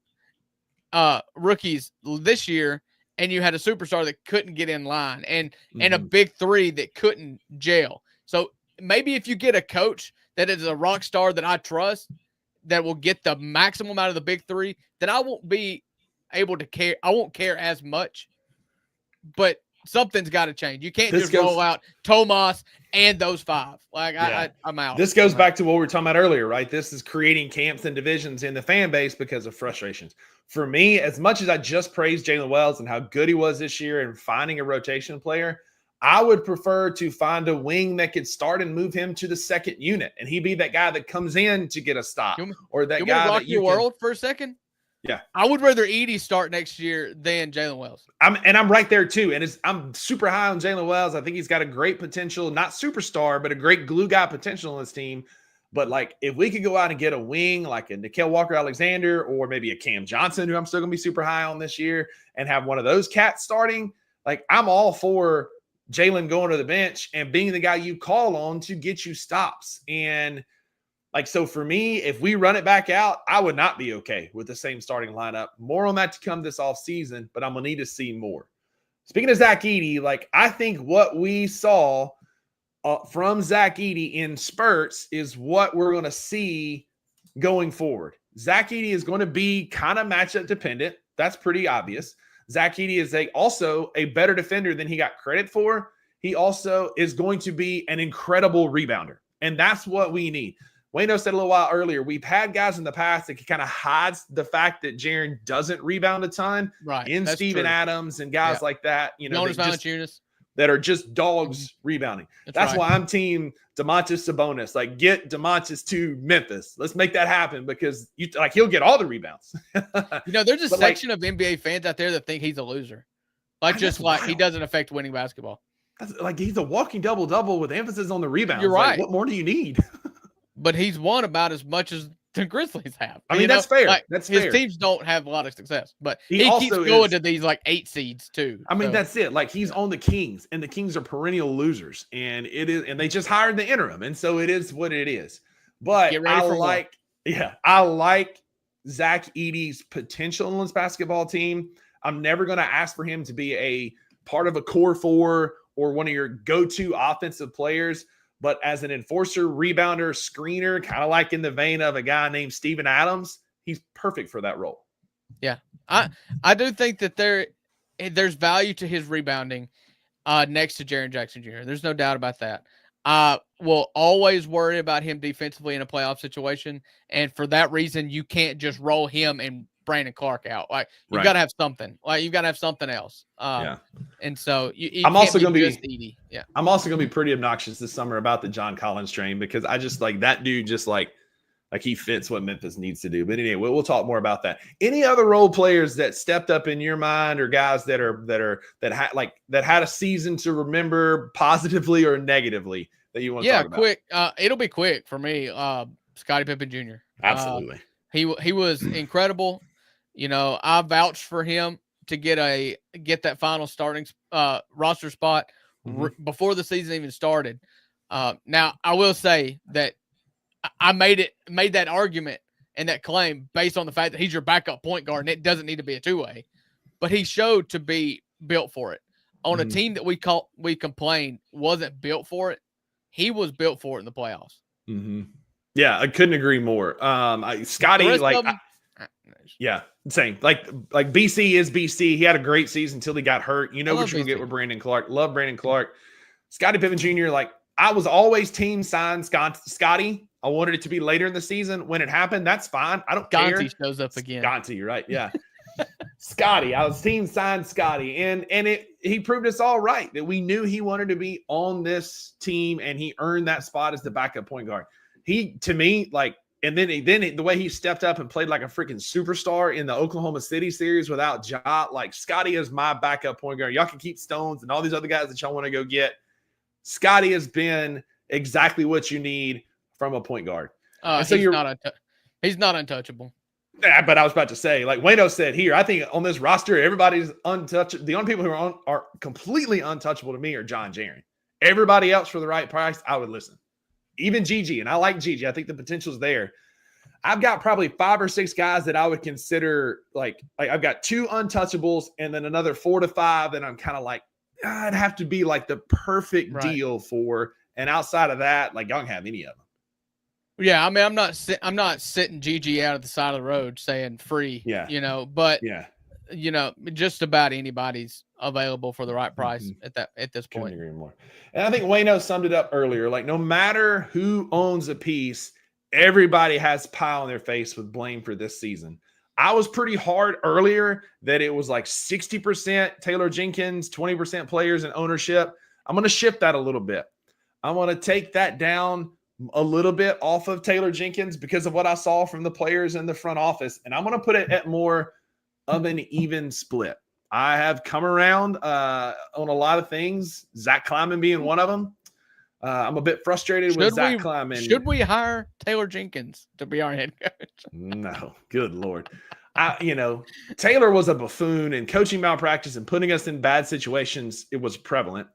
this year, and you had a superstar that couldn't get in line, and a big 3 that couldn't gel. So maybe if you get a coach that is a rock star that I trust, that will get the maximum out of the big 3, then I won't be able to care. I won't care as much, but something's got to change. You can't This just roll out Tomas and those 5. Like I'm out. This goes back to what we were talking about earlier, right? This is creating camps and divisions in the fan base because of frustrations. For me, as much as I just praised Jalen Wells and how good he was this year and finding a rotation player, I would prefer to find a wing that could start and move him to the second unit, and he'd be that guy that comes in to get a stop, or that guy rock that your world for a second. Yeah, I would rather Edie start next year than Jalen Wells. I'm right there too, and I'm super high on Jalen Wells. I think he's got a great potential, not superstar, but a great glue guy potential on this team. But like, if we could go out and get a wing like a Nickel Walker-Alexander or maybe a Cam Johnson, who I'm still gonna be super high on this year, and have one of those cats starting, like I'm all for Jalen going to the bench and being the guy you call on to get you stops. And like, so for me, if we run it back out, I would not be okay with the same starting lineup. More on that to come this offseason, but I'm going to need to see more. Speaking of Zach Edey, like I think what we saw from Zach Edey in spurts is what we're going to see going forward. Zach Edey is going to be kind of matchup dependent. That's pretty obvious. Zach Edey is also a better defender than he got credit for. He also is going to be an incredible rebounder, and that's what we need. Wayno said a little while earlier, we've had guys in the past that can kind of hide the fact that Jaren doesn't rebound a ton, right? In Steven Adams and guys like that, that are just dogs rebounding. That's right. Why I'm team Domantas Sabonis. Like, get Domantas to Memphis. Let's make that happen because he'll get all the rebounds. There's a section of NBA fans out there that think he's a loser. He doesn't affect winning basketball. That's, he's a walking double-double with emphasis on the rebounds. You're right. What more do you need? But he's won about as much as the Grizzlies have. I mean, that's fair. That's fair. His teams don't have a lot of success, but he keeps going to these 8 seeds too. I mean, that's it. Like, he's on the Kings, and the Kings are perennial losers, and they just hired the interim, and so it is what it is. But I like Zach Edey's potential on this basketball team. I'm never going to ask for him to be a part of a core 4 or one of your go-to offensive players. But as an enforcer, rebounder, screener, kind of like in the vein of a guy named Steven Adams, he's perfect for that role. Yeah. I do think that there's value to his rebounding next to Jaren Jackson Jr. There's no doubt about that. I will always worry about him defensively in a playoff situation. And for that reason, you can't just roll him and Brandon Clark out. You've got to have something. You've got to have something else. And so I'm also going to be Edey. Yeah. I'm also going to be pretty obnoxious this summer about the John Collins train because I just that dude just he fits what Memphis needs to do. But anyway, we'll talk more about that. Any other role players that stepped up in your mind, or guys that had a season to remember positively or negatively that you want to talk about? Quick. It'll be quick for me. Scottie Pippen Jr. Absolutely. He was incredible. I vouched for him to get that final starting roster spot before the season even started. Now I will say that I made that argument and that claim based on the fact that he's your backup point guard and it doesn't need to be a 2-way, but he showed to be built for it. On a team that we complained wasn't built for it, he was built for it in the playoffs. Mm-hmm. Yeah, I couldn't agree more. Scotty, same. Like BC is BC. He had a great season until he got hurt. What you're gonna get with Brandon Clark. Love Brandon Clark. Scottie Pippen Jr. I was always team sign Scotty. I wanted it to be later in the season. When it happened, that's fine. I don't care. Gonti shows up again. Gonti, right? Yeah. Scotty. I was team signed Scotty. And he proved us all right that we knew he wanted to be on this team, and he earned that spot as the backup point guard. He, to me, and then the way he stepped up and played like a freaking superstar in the Oklahoma City series without Ja, Scotty is my backup point guard. Y'all can keep Stones and all these other guys that y'all want to go get. Scotty has been exactly what you need from a point guard. He's not untouchable. Yeah, but I was about to say, Wayno said here, I think on this roster, everybody's untouchable. The only people who are completely untouchable to me are John Jaren. Everybody else for the right price, I would listen. Even Gigi, and I like Gigi. I think the potential's there. I've got probably 5 or 6 guys that I would consider I've got 2 untouchables and then another 4 to 5 that I'm kind of I'd have to be the perfect deal for. And outside of that, y'all can have any of them. Yeah, I mean, I'm not sitting Gigi out at the side of the road saying free. Yeah, but just about anybody's available for the right price at this point. Couldn't agree more. And I think Wayno summed it up earlier. Like, no matter who owns a piece, everybody has pie on their face with blame for this season. I was pretty hard earlier that it was like 60% Taylor Jenkins, 20% players and ownership. I'm going to shift that a little bit. I want to take that down a little bit off of Taylor Jenkins because of what I saw from the players in the front office. And I'm going to put it at more of an even split. I have come around on a lot of things, Zach Kleiman being one of them. I'm a bit frustrated with Zach Kleiman. Should we hire Taylor Jenkins to be our head coach? No, good Lord. Taylor was a buffoon, and coaching malpractice and putting us in bad situations, it was prevalent.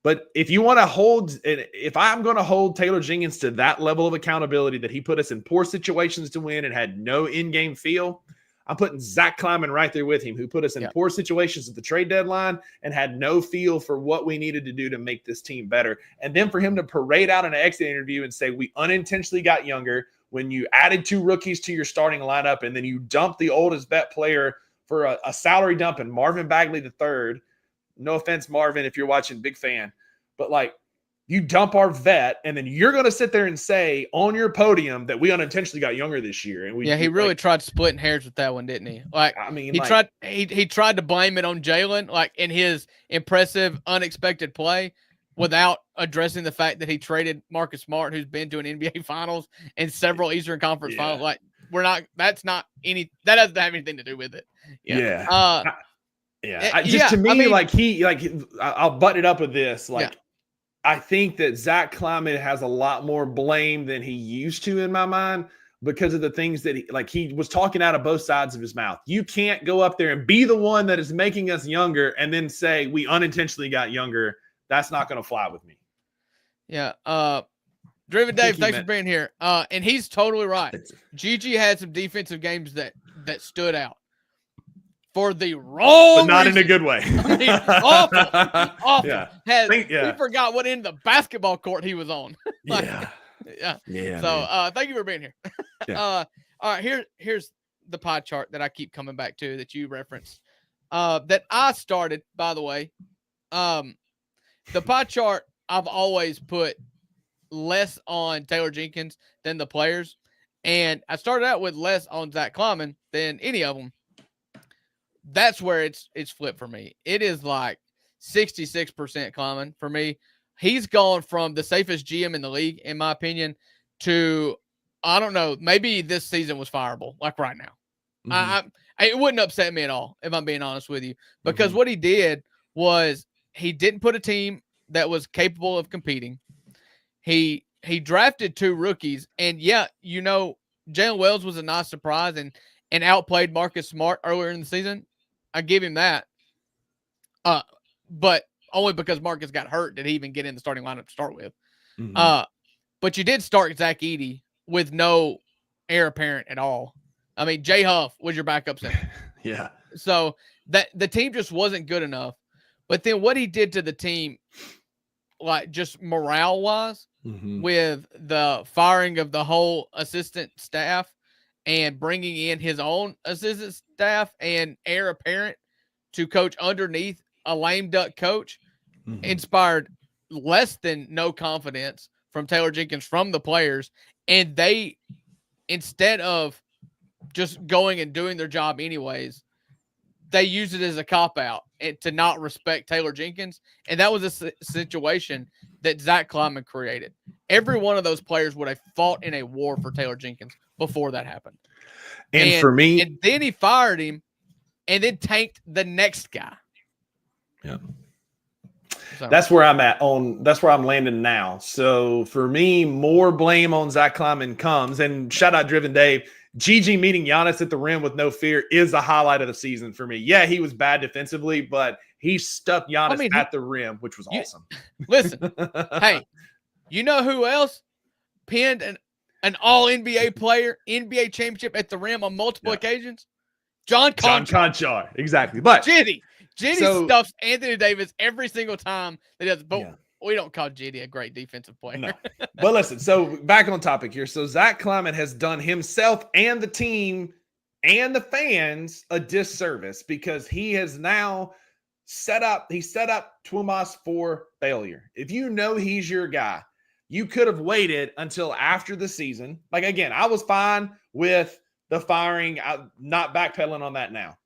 But if I'm going to hold Taylor Jenkins to that level of accountability that he put us in poor situations to win and had no in-game feel, I'm putting Zach Kleiman right there with him, who put us in poor situations at the trade deadline and had no feel for what we needed to do to make this team better. And then for him to parade out in an exit interview and say, we unintentionally got younger when you added 2 rookies to your starting lineup, and then you dumped the oldest vet player for a salary dump in Marvin Bagley III. No offense, Marvin, if you're watching, big fan. But like, you dump our vet, and then you're going to sit there and say on your podium that we unintentionally got younger this year. And he really tried splitting hairs with that one, didn't he? Like, I mean, he tried to blame it on Jalen, like in his impressive, unexpected play, without addressing the fact that he traded Marcus Smart, who's been to an NBA Finals and several Eastern Conference Finals. Like, that doesn't have anything to do with it. I'll button it up with this. I think that Zach Kleiman has a lot more blame than he used to in my mind because of the things that he was talking out of both sides of his mouth. You can't go up there and be the one that is making us younger and then say we unintentionally got younger. That's not going to fly with me. Yeah. Driven Dave, thanks for being here. And he's totally right. Gigi had some defensive games that stood out for the wrong but not reason. In a good way. I mean, awful. Yeah. We forgot what end of the basketball court he was on. Yeah. So thank you for being here. Yeah. All right, here's the pie chart that I keep coming back to that you referenced. That I started, by the way. The pie chart, I've always put less on Taylor Jenkins than the players. And I started out with less on Zach Kleiman than any of them. That's where it's flipped for me. It is like 66% Kleiman for me. He's gone from the safest GM in the league, in my opinion, to, I don't know, maybe this season was fireable, like right now. Mm-hmm. It wouldn't upset me at all, if I'm being honest with you, because what he did was he didn't put a team that was capable of competing. He drafted 2 rookies, and Jalen Wells was a nice surprise and outplayed Marcus Smart earlier in the season. I give him that. But only because Marcus got hurt did he even get in the starting lineup to start with. Mm-hmm. But you did start Zach Edey with no heir apparent at all. I mean, Jay Huff was your backup center. Yeah. So that the team just wasn't good enough. But then what he did to the team, like just morale-wise, with the firing of the whole assistant staff and bringing in his own assistant staff and heir apparent to coach underneath a lame duck coach, inspired less than no confidence from Taylor Jenkins, from the players. And they, instead of just going and doing their job anyways, they use it as a cop-out and to not respect Taylor Jenkins. And that was a situation that Zach Kleiman created. Every one of those players would have fought in a war for Taylor Jenkins before that happened. And for me, and then he fired him and then tanked the next guy. Yeah. So that's where I'm at that's where I'm landing now. So for me, more blame on Zach Kleiman comes, and shout out Driven Dave. Gigi meeting Giannis at the rim with no fear is the highlight of the season for me. Yeah, he was bad defensively, but he stuck Giannis at the rim, which was awesome. Listen, hey, you know who else pinned an all-NBA player, NBA championship at the rim on multiple occasions? John Conchar. Exactly. But Giddy stuffs Anthony Davis every single time that he does. But we don't call Giddy a great defensive player. No. But listen, so back on topic here. So Zach Kleiman has done himself and the team and the fans a disservice because he has now set up Tuomas for failure. If you know he's your guy, you could have waited until after the season. Like, again, I was fine with the firing. I'm not backpedaling on that now.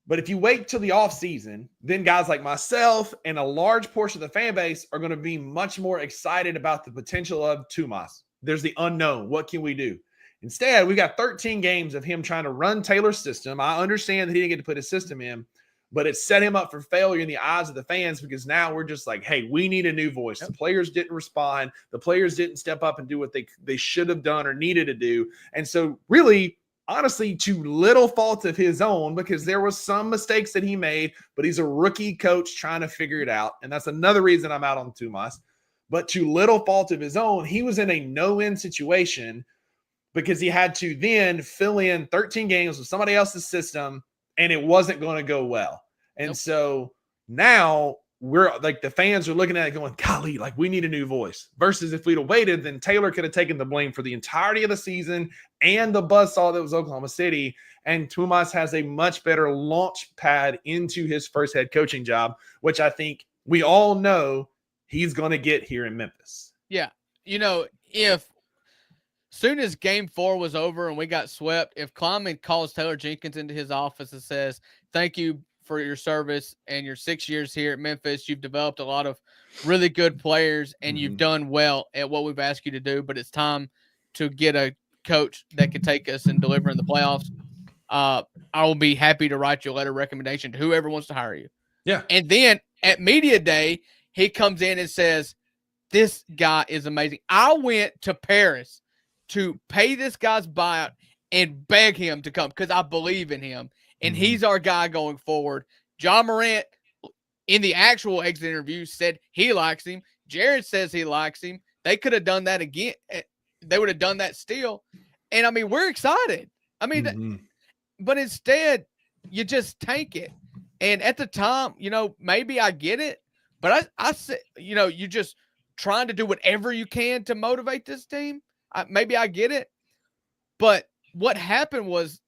But if you wait till the offseason, then guys like myself and a large portion of the fan base are going to be much more excited about the potential of Tuomas. There's the unknown. What can we do? Instead, we got 13 games of him trying to run Taylor's system. I understand that he didn't get to put his system in, but it set him up for failure in the eyes of the fans because now we're just like, hey, we need a new voice. The players didn't respond. The players didn't step up and do what they should have done or needed to do. And so really, honestly, to little fault of his own, because there was some mistakes that he made, but he's a rookie coach trying to figure it out. And that's another reason I'm out on Tuomas. But to little fault of his own, he was in a no-win situation because he had to then fill in 13 games with somebody else's system, and it wasn't going to go well. And so now we're like, the fans are looking at it going, golly, like we need a new voice. Versus if we'd have waited, then Taylor could have taken the blame for the entirety of the season and the buzzsaw that was Oklahoma City. And Tuomas has a much better launch pad into his first head coaching job, which I think we all know he's going to get here in Memphis. Yeah. You know, if soon as game 4 was over and we got swept, if Kleiman calls Taylor Jenkins into his office and says, thank you for your service and your 6 years here at Memphis, you've developed a lot of really good players and you've done well at what we've asked you to do, but it's time to get a coach that can take us and deliver in the playoffs. I will be happy to write you a letter of recommendation to whoever wants to hire you. Yeah. And then at media day, he comes in and says, this guy is amazing. I went to Paris to pay this guy's buyout and beg him to come because I believe in him. And he's our guy going forward. John Morant, in the actual exit interview, said he likes him. Jared says he likes him. They could have done that again. They would have done that still. And, I mean, we're excited. I mean, but instead, you just tank it. And at the time, you know, maybe I get it. But I said, you know, you're just trying to do whatever you can to motivate this team. Maybe I get it. But what happened was,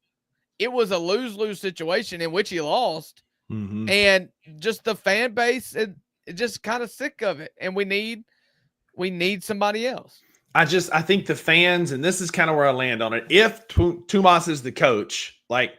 it was a lose-lose situation in which he lost, and just the fan base is just kind of sick of it, and we need somebody else. I think the fans, and this is kind of where I land on it. If Tuomas is the coach, like,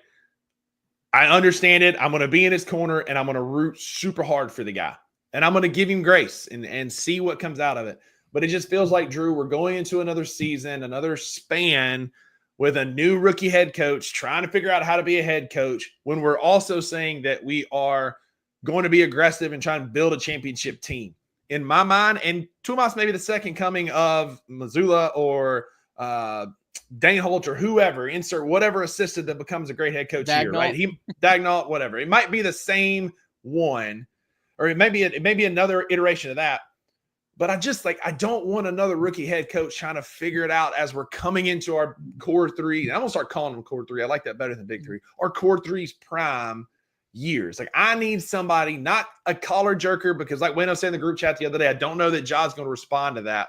I understand it. I'm going to be in his corner, and I'm going to root super hard for the guy, and I'm going to give him grace and see what comes out of it. But it just feels like, Drew, we're going into another season, another span with a new rookie head coach trying to figure out how to be a head coach when we're also saying that we are going to be aggressive and trying to build a championship team. In my mind, and Tuomas may be the second coming of Missoula or Dane Holt or whoever, insert whatever assistant that becomes a great head coach here, right? Dagnall, whatever. It might be the same one, or it may be another iteration of that. But I don't want another rookie head coach trying to figure it out as we're coming into our core 3. And I'm going to start calling them core 3. I like that better than big 3. Our core 3's prime years. Like, I need somebody, not a collar jerker, because like Wayno said in the group chat the other day, I don't know that Ja's going to respond to that.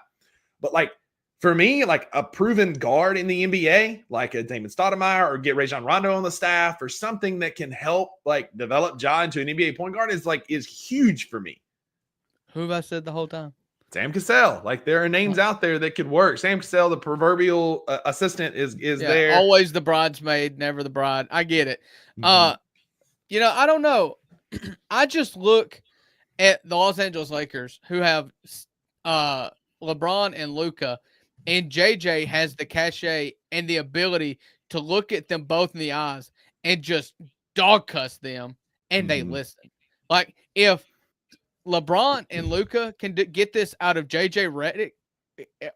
But like, for me, like a proven guard in the NBA, like a Damon Stoudemire, or get Rajon Rondo on the staff or something that can help like develop Ja into an NBA point guard is huge for me. Who have I said the whole time? Sam Cassell. Like, there are names out there that could work. Sam Cassell, the proverbial assistant, is there. Always the bridesmaid, never the bride. I get it. You know, I don't know. I just look at the Los Angeles Lakers, who have LeBron and Luka, and JJ has the cachet and the ability to look at them both in the eyes and just dog cuss them, and they listen. Like, if LeBron and Luka can get this out of JJ Redick,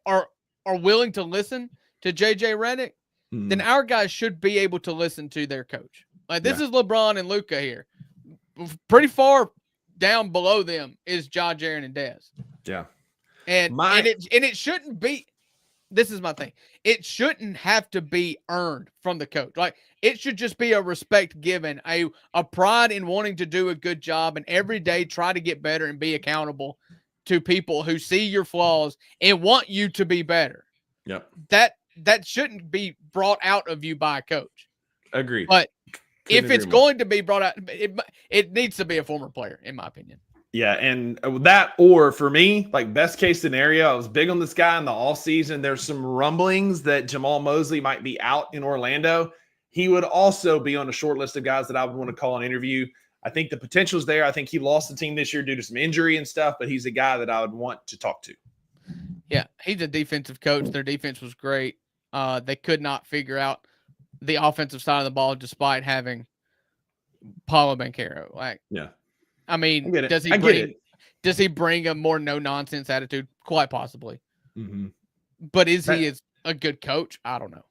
are willing to listen to JJ Redick, then our guys should be able to listen to their coach. Like, this is LeBron and Luka here. Pretty far down below them is Ja, Jaren, and Dez. Yeah. And it shouldn't be. This is my thing. It shouldn't have to be earned from the coach. Like, it should just be a respect given, a pride in wanting to do a good job, and every day try to get better and be accountable to people who see your flaws and want you to be better. Yep. That shouldn't be brought out of you by a coach. Agreed. But Couldn't if it's agree more. going to be brought out, it needs to be a former player, in my opinion. Yeah, and that, or for me, like best case scenario, I was big on this guy in the offseason. There's some rumblings that Jamal Mosley might be out in Orlando. He would also be on a short list of guys that I would want to call an interview. I think the potential's there. I think he lost the team this year due to some injury and stuff, but he's a guy that I would want to talk to. Yeah, he's a defensive coach. Their defense was great. They could not figure out the offensive side of the ball despite having Paulo Banchero. Like, yeah. I mean, does he bring a more no-nonsense attitude? Quite possibly. Mm-hmm. But is he a good coach? I don't know.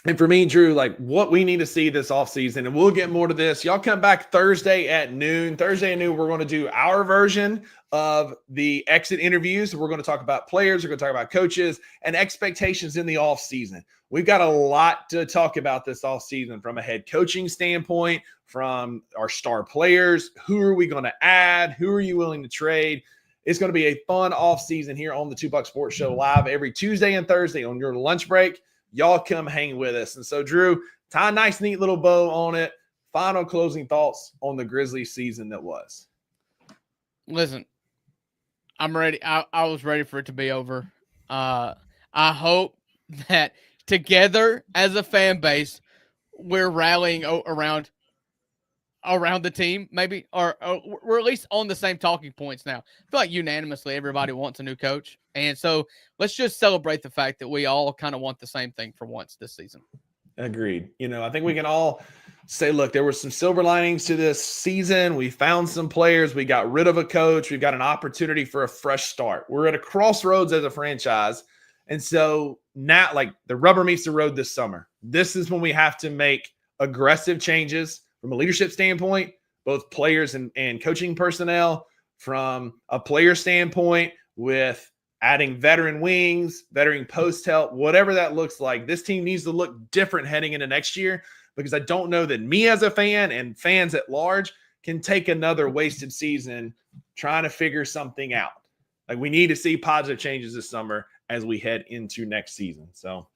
And for me, Drew, like what we need to see this offseason, and we'll get more to this. Y'all come back Thursday at noon. Thursday at noon, we're going to do our version of the exit interviews. We're going to talk about players. We're going to talk about coaches and expectations in the offseason. We've got a lot to talk about this offseason from a head coaching standpoint, from our star players. Who are we going to add? Who are you willing to trade? It's going to be a fun offseason here on the Two Buck Sports Show live every Tuesday and Thursday on your lunch break. Y'all come hang with us. And so, Drew, tie a nice, neat little bow on it. Final closing thoughts on the Grizzlies season that was. Listen, I'm ready. I was ready for it to be over. I hope that together as a fan base, we're rallying around the team, maybe, or we're at least on the same talking points now. I feel like unanimously everybody wants a new coach. And so let's just celebrate the fact that we all kind of want the same thing for once this season. Agreed. I think we can all say, look, there were some silver linings to this season. We found some players. We got rid of a coach. We've got an opportunity for a fresh start. We're at a crossroads as a franchise. And so now, like, the rubber meets the road this summer. This is when we have to make aggressive changes from a leadership standpoint, both players and coaching personnel, from a player standpoint with adding veteran wings, veteran post help, whatever that looks like. This team needs to look different heading into next year, because I don't know that me as a fan and fans at large can take another wasted season trying to figure something out. Like, we need to see positive changes this summer as we head into next season. So,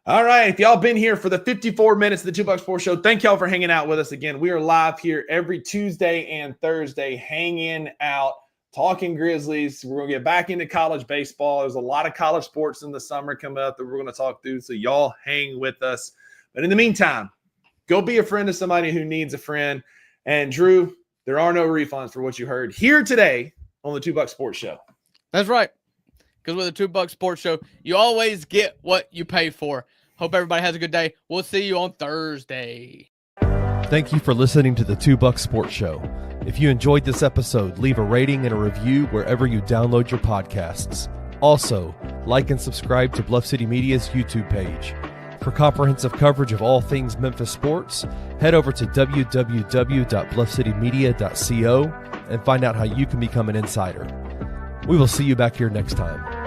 all right, if y'all been here for the 54 minutes of the Two Buck Sports Show, thank y'all for hanging out with us again. We are live here every Tuesday and Thursday, hanging out, talking Grizzlies. We're going to get back into college baseball. There's a lot of college sports in the summer coming up that we're going to talk through, so y'all hang with us. But in the meantime, go be a friend to somebody who needs a friend. And Drew, there are no refunds for what you heard here today on the Two Buck Sports Show. That's right. Because with the Two Buck Sports Show, you always get what you pay for. Hope everybody has a good day. We'll see you on Thursday. Thank you for listening to the Two Buck Sports Show. If you enjoyed this episode, leave a rating and a review wherever you download your podcasts. Also, like and subscribe to Bluff City Media's YouTube page. For comprehensive coverage of all things Memphis sports, head over to www.bluffcitymedia.co and find out how you can become an insider. We will see you back here next time.